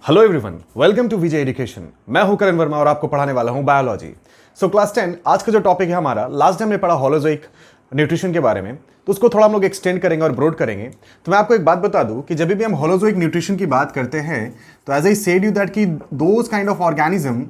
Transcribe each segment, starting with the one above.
Hello everyone, welcome to Vijay education. मैं हूं करण वर्मा और आपको पढ़ाने वाला हूं बायोलॉजी। सो क्लास 10 आज का जो टॉपिक है हमारा, लास्ट टाइम हमने पढ़ा होलोजोइक न्यूट्रिशन के बारे में, तो उसको थोड़ा हम लोग एक्सटेंड करेंगे और ब्रॉड करेंगे। तो मैं आपको एक बात बता दूं कि जब भी हम होलोजोइक न्यूट्रिशन की बात करते हैं तो as I said you that कि those kind of organism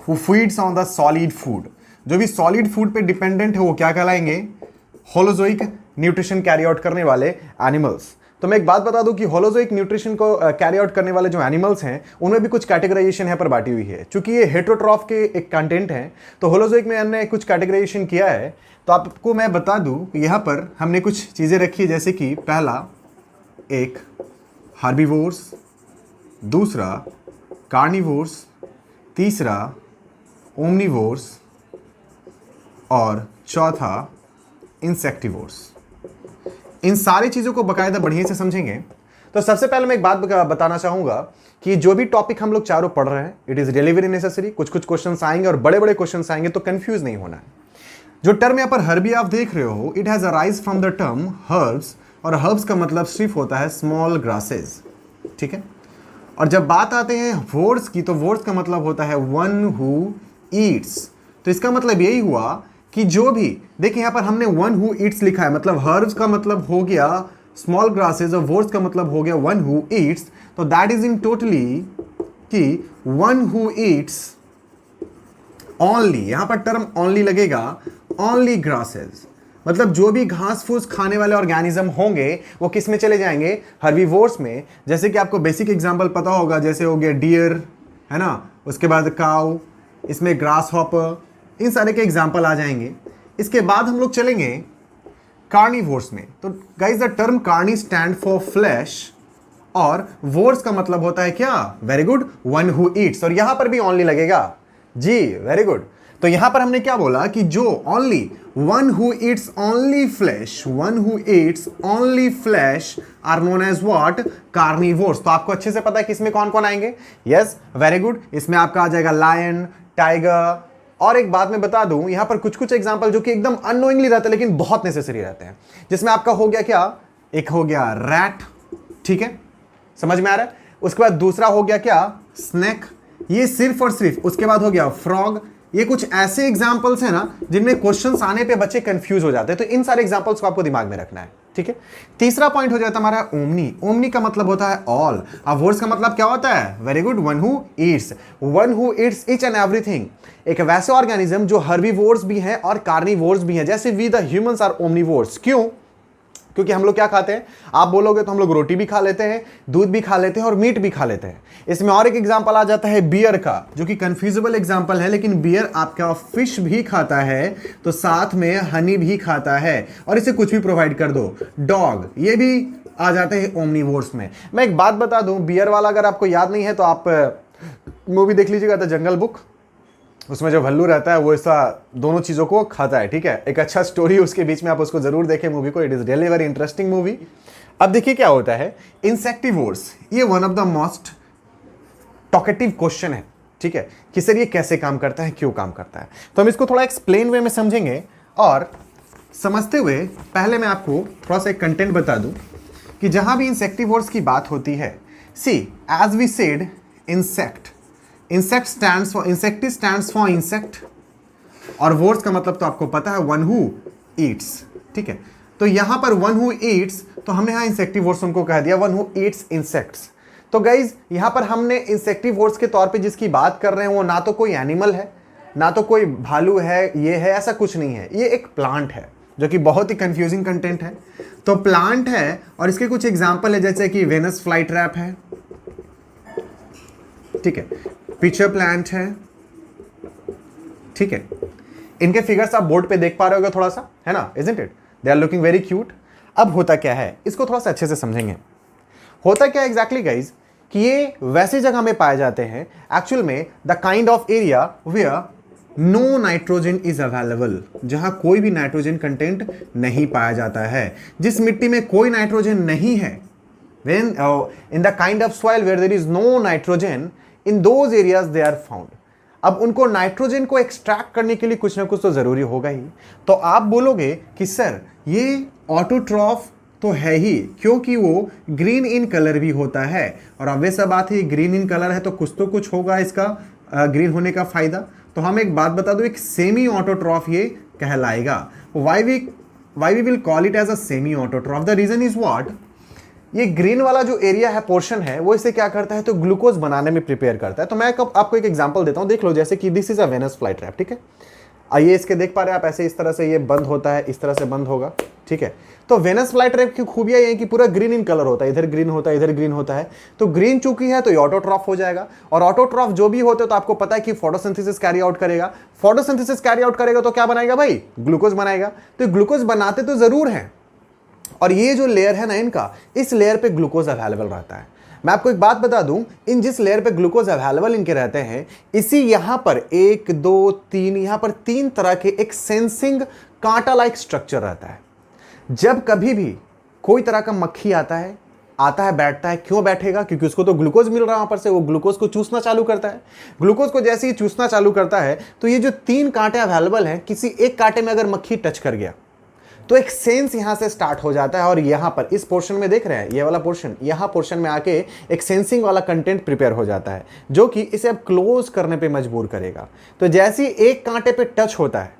who feeds on the solid food, जो भी सॉलिड फूड पे डिपेंडेंट है वो क्या कहलाएंगे? होलोजोइक न्यूट्रिशन कैरी आउट करने वाले एनिमल्स। तो मैं एक बात बता दूं कि होलोजोइक न्यूट्रिशन को कैरी आउट करने वाले जो एनिमल्स हैं उनमें भी कुछ कैटेगराइजेशन यहाँ पर बांटी हुई है। चूंकि ये हेटेरोट्रॉफ के एक कंटेंट है तो होलोजोइक में हमने कुछ कैटेगराइजेशन किया है। तो आपको मैं बता दूं कि यहाँ पर हमने कुछ चीज़ें रखी है, जैसे कि पहला एक हार्बीवोर्स, दूसरा कार्निवोर्स, तीसरा ओमनीवोर्स और चौथा इंसेक्टिवोर्स। इन सारी चीज़ों को बाकायदा बढ़िया से समझेंगे। तो सबसे पहले मैं एक बात बताना चाहूंगा कि जो भी टॉपिक हम लोग चारों पढ़ रहे हैं it is really very necessary. कुछ कुछ क्वेश्चंस आएंगे और बड़े बड़े क्वेश्चंस आएंगे, तो कंफ्यूज नहीं होना है। जो टर्म यहाँ पर हर्बी आप देख रहे हो, it has arise from the term herbs, और हर्ब्स का मतलब सिर्फ होता है स्मॉल ग्रासेस, ठीक है। और जब बात आते हैं वोर्ड्स की, तो वोर्ड्स का मतलब होता है वन हु ईट्स। तो इसका मतलब यही हुआ कि जो भी देखिए यहाँ पर हमने वन हु ईट्स लिखा है, मतलब हर्ब्स का मतलब हो गया स्मॉल ग्रासेस और वोर्ड्स का मतलब हो गया वन हु ईट्स। तो दैट इज इन टोटली कि वन हु ईट्स ओनली, यहां पर टर्म ओनली लगेगा, ओनली ग्रासेस, मतलब जो भी घास फूस खाने वाले ऑर्गेनिज्म होंगे वो किस में चले जाएंगे? हर्बीवोर्स में। जैसे कि आपको बेसिक एग्जांपल पता होगा, जैसे हो गया डियर, है ना, उसके बाद काउ, इसमें ग्रास हॉपर, इन सारे के एग्जाम्पल आ जाएंगे। इसके बाद हम लोग चलेंगे कार्निवोर्स में। तो guys the term Carney stand for flash, और वोर्स का मतलब होता है क्या? Very good, one who Yeats. और यहां पर भी ओनली लगेगा जी, वेरी गुड। तो यहां पर हमने क्या बोला कि जो only one who eats only flesh, one who eats only flesh are known as what? Carnivores. तो आपको अच्छे से पता है कि इसमें कौन कौन आएंगे? Yes, very good. इसमें आपका आ जाएगा लायन, टाइगर। और एक बात मैं बता दूं, यहां पर कुछ कुछ एग्जांपल जो कि एकदम अननोइंगली रहते हैं लेकिन बहुत नेसेसरी रहते हैं, जिसमें आपका हो गया क्या? एक हो गया रैट, ठीक है, समझ में आ रहा है। उसके बाद दूसरा हो गया क्या? स्नेक, ये सिर्फ और सिर्फ। उसके बाद हो गया फ्रॉग। ये कुछ ऐसे एग्जांपल्स हैं ना जिनमें क्वेश्चंस आने पे बच्चे कंफ्यूज हो जाते हैं, तो इन सारे एग्जांपल्स को आपको दिमाग में रखना है, ठीक है। तीसरा पॉइंट हो जाता है हमारा ओमनी। ओमनी का मतलब होता है ऑल। अब वर्ड्स का मतलब क्या होता है? Very good, one who Yeats, one who Yeats each and everything. एक वैसे ऑर्गेनिज्म जो हर्बीवोर्स भी हैं और कार्निवोर्स भी हैं, जैसे we the humans are omnivores. क्यों? क्योंकि हम लोग क्या खाते हैं? आप बोलोगे तो हम लोग रोटी भी खा लेते हैं, दूध भी खा लेते हैं और मीट भी खा लेते हैं। इसमें और एक एग्जांपल आ जाता है बियर का, जो कि कंफ्यूजेबल एग्जांपल है, लेकिन बियर आपका फिश भी खाता है तो साथ में हनी भी खाता है, और इसे कुछ भी प्रोवाइड कर दो। डॉग, ये भी आ जाते हैं ओमनीवोर्स में। मैं एक बात बता दूं, बियर वाला अगर आपको याद नहीं है तो आप मूवी देख लीजिएगा द जंगल बुक। उसमें जो भल्लू रहता है वो ऐसा दोनों चीज़ों को खाता है, ठीक है। एक अच्छा स्टोरी उसके बीच में, आप उसको जरूर देखें मूवी को, it is really very interesting movie. अब देखिए क्या होता है, इंसेक्टिवोर्स, ये one of the most talkative question है, ठीक है, कि सर ये कैसे काम करता है, क्यों काम करता है। तो हम इसको थोड़ा एक्सप्लेन वे में समझेंगे, और समझते हुए पहले मैं आपको थोड़ा सा एक कंटेंट बता दूं कि जहां भी इंसेक्टिवोर्स की बात होती है, see as we said insect, insect stands for, insective stands for insect, और वोर्स का मतलब तो आपको पता है वन हु ईट्स, ठीक है। तो यहां पर वन हु ईट्स, तो हमने यहां इंसेक्टिवोर्स उनको कह दिया वन हु ईट्स इंसेक्ट्स। तो गाइज यहां पर हमने इंसेक्टिवोर्स के तौर पे जिसकी बात कर रहे हैं वो ना तो कोई एनिमल है, ना तो कोई भालू है, ये है, ऐसा कुछ नहीं है। ये एक प्लांट है, जो कि बहुत ही कंफ्यूजिंग कंटेंट है। तो प्लांट है और इसके कुछ एग्जाम्पल है, जैसे कि वेनस फ्लाई ट्रैप है, ठीक है, पिचर प्लांट है, ठीक है। इनके फिगर्स आप बोर्ड पे देख पा रहे होगे थोड़ा सा, है ना, isn't it? They are looking very cute. अब होता क्या है, इसको थोड़ा सा अच्छे से समझेंगे। होता क्या एग्जैक्टली गाइज कि ये वैसी जगह में पाए जाते हैं एक्चुअल में, the kind of area where no nitrogen is available, जहां कोई भी नाइट्रोजन कंटेंट नहीं पाया जाता है। जिस मिट्टी में कोई नाइट्रोजन नहीं है, when in the kind of soil where there is no nitrogen, in those areas they are found। अब उनको नाइट्रोजन को एक्सट्रैक्ट करने के लिए कुछ ना कुछ तो जरूरी होगा ही। तो आप बोलोगे कि सर ये ऑटोट्रॉफ तो है ही, क्योंकि वो ग्रीन इन कलर भी होता है। और ऑब्वियस बात है, ग्रीन इन कलर है तो कुछ होगा इसका ग्रीन होने का फायदा। तो हम एक बात बता दो, एक सेमी ऑटोट्रॉफ ये कहलाएगा। Why we will call it as a semi autotroph? The reason is what, ये ग्रीन वाला जो एरिया है, पोर्शन है, वो इसे क्या करता है, तो ग्लूकोज बनाने में प्रिपेयर करता है। तो मैं आपको एक एग्जांपल देता हूं, देख लो, जैसे कि this is a Venus fly trap, ठीक है। आइए इसके देख पा रहे हैं आप, ऐसे इस तरह से ये बंद होता है, इस तरह से बंद होगा, ठीक है। तो वेनस फ्लाई ट्रैप की खूबियां ये है कि पूरा ग्रीन इन कलर होता है, इधर ग्रीन होता है, इधर ग्रीन होता है। तो ग्रीन चूंकि है तो ये ऑटोट्रॉफ हो जाएगा, और ऑटोट्रॉफ जो भी होते हैं तो आपको पता है कि फोटोसिंथेसिस कैरी आउट करेगा। फोटोसिंथेसिस कैरी आउट करेगा तो क्या बनाएगा भाई, ग्लूकोज बनाएगा। तो ग्लूकोज बनाते तो जरूर है, और ये जो लेयर है ना इनका, इस लेयर पे ग्लूकोज अवेलेबल रहता है। मैं आपको एक बात बता दूं, इन जिस लेयर पे ग्लूकोज अवेलेबल इनके रहते हैं, इसी यहां पर 1 2 3 यहां पर 3 तरह के एक सेंसिंग कांटा लाइक स्ट्रक्चर रहता है। जब कभी भी कोई तरह का मक्खी आता है बैठता है, क्यों बैठेगा, क्योंकि उसको तो ग्लूकोज मिल रहा है वहां पर से, वो ग्लूकोज को चूसना चालू करता है। ग्लूकोज को जैसे ही चूसना चालू करता है तो ये जो 3 कांटे अवेलेबल हैं, किसी एक कांटे में अगर मक्खी टच कर गया तो एक सेंस यहां से स्टार्ट हो जाता है, और यहां पर इस पोर्शन में देख रहे हैं, ये वाला पोर्शन, यहां पोर्शन में आके एक सेंसिंग वाला कंटेंट प्रिपेयर हो जाता है, जो कि इसे अब क्लोज करने पे मजबूर करेगा। तो जैसे ही एक कांटे पे टच होता है,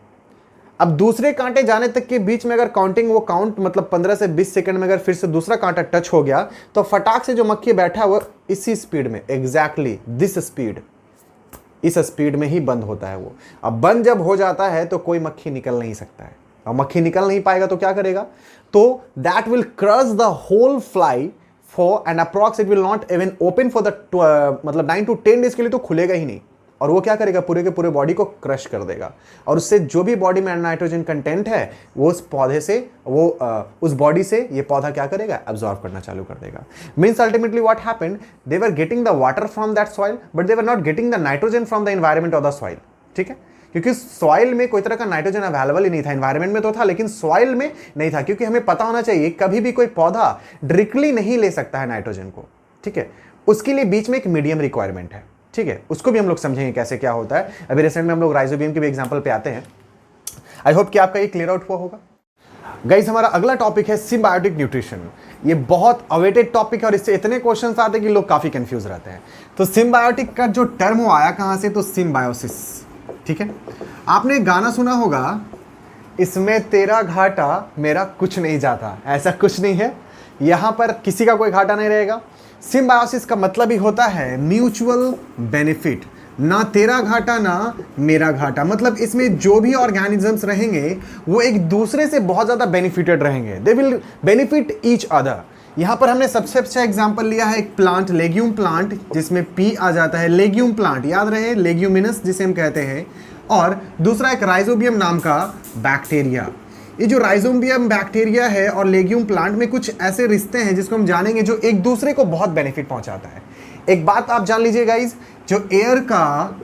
अब दूसरे कांटे जाने तक के बीच में अगर काउंटिंग, वो काउंट मतलब 15 से 20 सेकंड में अगर फिर से दूसरा कांटा टच हो गया, तो फटाक से जो मक्खी बैठा है वो इसी स्पीड में, एग्जैक्टली दिस स्पीड, इस स्पीड में ही बंद होता है वो। अब बंद जब हो जाता है तो कोई मक्खी निकल नहीं सकता है, और मक्खी निकल नहीं पाएगा तो क्या करेगा, तो that will crush the whole fly for and approx it will not even open for the मतलब 9 to 10 डेज के लिए तो खुलेगा ही नहीं, और वो क्या करेगा, पूरे के पूरे बॉडी को क्रश कर देगा, और उससे जो भी बॉडी में नाइट्रोजन कंटेंट है वो उस पौधे से, वो उस बॉडी से ये पौधा क्या करेगा, एब्जॉर्ब करना चालू कर देगा। Means ultimately what happened, they were getting the water from that soil, but they were not getting the nitrogen from the environment of the soil, ठीक है। क्योंकि सॉइल में कोई तरह का नाइट्रोजन अवेलेबल ही नहीं था, एनवायरमेंट में तो था लेकिन सॉइल में नहीं था, क्योंकि हमें पता होना चाहिए कभी भी कोई पौधा डायरेक्टली नहीं ले सकता है नाइट्रोजन को, ठीक है। उसके लिए बीच में एक मीडियम रिक्वायरमेंट है, ठीक है। उसको भी हम लोग समझेंगे कैसे क्या होता है। अभी रिसेंट में हम लोग राइजोबियम के भी एग्जांपल पे आते हैं। आई होप कि आपका ये क्लियर आउट हुआ होगा। गाइस, हमारा अगला टॉपिक है सिम्बायोटिक न्यूट्रिशन। ये बहुत अवेटेड टॉपिक है और इससे इतने क्वेश्चंस आते हैं कि लोग काफी कंफ्यूज रहते हैं। तो सिम्बायोटिक का जो टर्म वो आया कहां से, तो सिम्बायोसिस, ठीक है। आपने गाना सुना होगा, इसमें तेरा घाटा मेरा कुछ नहीं जाता, ऐसा कुछ नहीं है, यहां पर किसी का कोई घाटा नहीं रहेगा। सिम्बायोसिस का मतलब ही होता है म्यूचुअल बेनिफिट, ना तेरा घाटा ना मेरा घाटा। मतलब इसमें जो भी ऑर्गेनिजम्स रहेंगे वो एक दूसरे से बहुत ज्यादा बेनिफिटेड रहेंगे, they will benefit each other. यहां पर हमने सबसे अच्छा एग्जांपल लिया है एक प्लांट, लेग्यूम प्लांट, जिसमें पी आ जाता है, लेग्यूम प्लांट, याद रहे, लेग्यूमिनस जिसे हम कहते हैं। और दूसरा एक राइजोबियम नाम का बैक्टीरिया। ये जो राइजोबियम बैक्टीरिया है और लेग्यूम प्लांट में कुछ ऐसे रिश्ते हैं जिसको हम जानेंगे, जो एक दूसरे को बहुत बेनिफिट पहुंचाता है। एक बात आप जान लीजिए गाइज, जो एयर का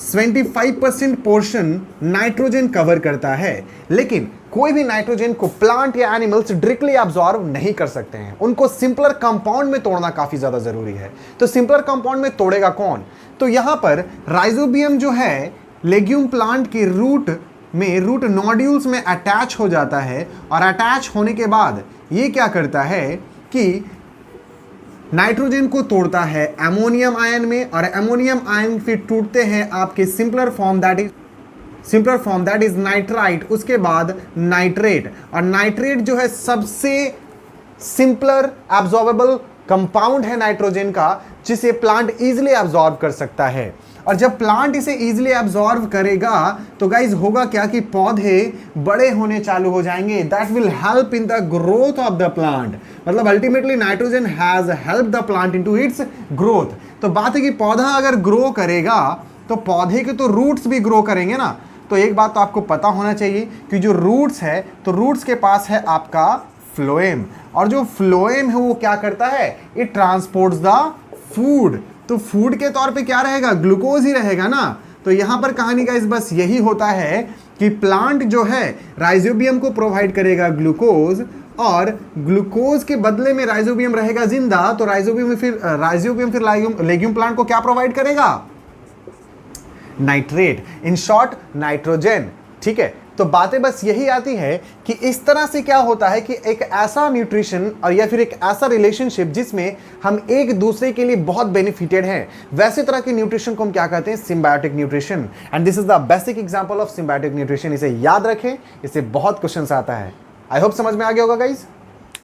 25% पोर्शन नाइट्रोजन कवर करता है, लेकिन कोई भी नाइट्रोजन को प्लांट या एनिमल्स डायरेक्टली अब्सॉर्ब नहीं कर सकते हैं, उनको सिंपलर कंपाउंड में तोड़ना काफी ज्यादा जरूरी है। तो सिंपलर कंपाउंड में तोड़ेगा कौन, तो यहां पर राइजोबियम जो है लेग्यूम प्लांट के रूट में, रूट नोड्यूल्स में अटैच हो जाता है, और अटैच होने के बाद ये क्या करता है कि नाइट्रोजन को तोड़ता है अमोनियम आयन में, और अमोनियम आयन फिर टूटते हैं आपके simpler form, that is nitrite, उसके बाद नाइट्रेट। और नाइट्रेट जो है सबसे सिंपलर एब्जॉर्बेबल कंपाउंड है नाइट्रोजन का, जिसे प्लांट इजीली एब्जॉर्ब कर सकता है। और जब प्लांट इसे इजीली एब्जॉर्ब करेगा तो गाइज होगा क्या कि पौधे बड़े होने चालू हो जाएंगे, that will help in the growth of the plant. मतलब ultimately nitrogen has help the plant into its growth. तो बात है कि पौधा अगर ग्रो करेगा तो पौधे के तो रूट्स भी ग्रो करेंगे ना। तो एक बात तो आपको पता होना चाहिए कि जो रूट्स है, तो रूट्स के पास है आपका फ्लोएम, और जो फ्लोएम है वो क्या करता है, इट ट्रांसपोर्ट्स द फूड। तो फूड के तौर पे क्या रहेगा, ग्लूकोज ही रहेगा ना। तो यहां पर कहानी का इस बस यही होता है कि प्लांट जो है राइजोबियम को प्रोवाइड करेगा ग्लूकोज, और ग्लूकोज के बदले में राइजोबियम रहेगा जिंदा। तो राइजोबियम फिर लेग्यूम प्लांट को क्या प्रोवाइड करेगा, नाइट्रेट, इन शॉर्ट नाइट्रोजन, ठीक है। तो बातें बस यही आती है कि इस तरह से क्या होता है कि एक ऐसा न्यूट्रिशन और या फिर एक ऐसा रिलेशनशिप जिसमें हम एक दूसरे के लिए बहुत बेनिफिटेड हैं, वैसे तरह के न्यूट्रिशन को हम क्या कहते हैं? Symbiotic nutrition. And this is the basic example of symbiotic nutrition. इसे याद रखें, इससे बहुत क्वेश्चंस आता है। आई होप समझ में आ गया होगा गाइज।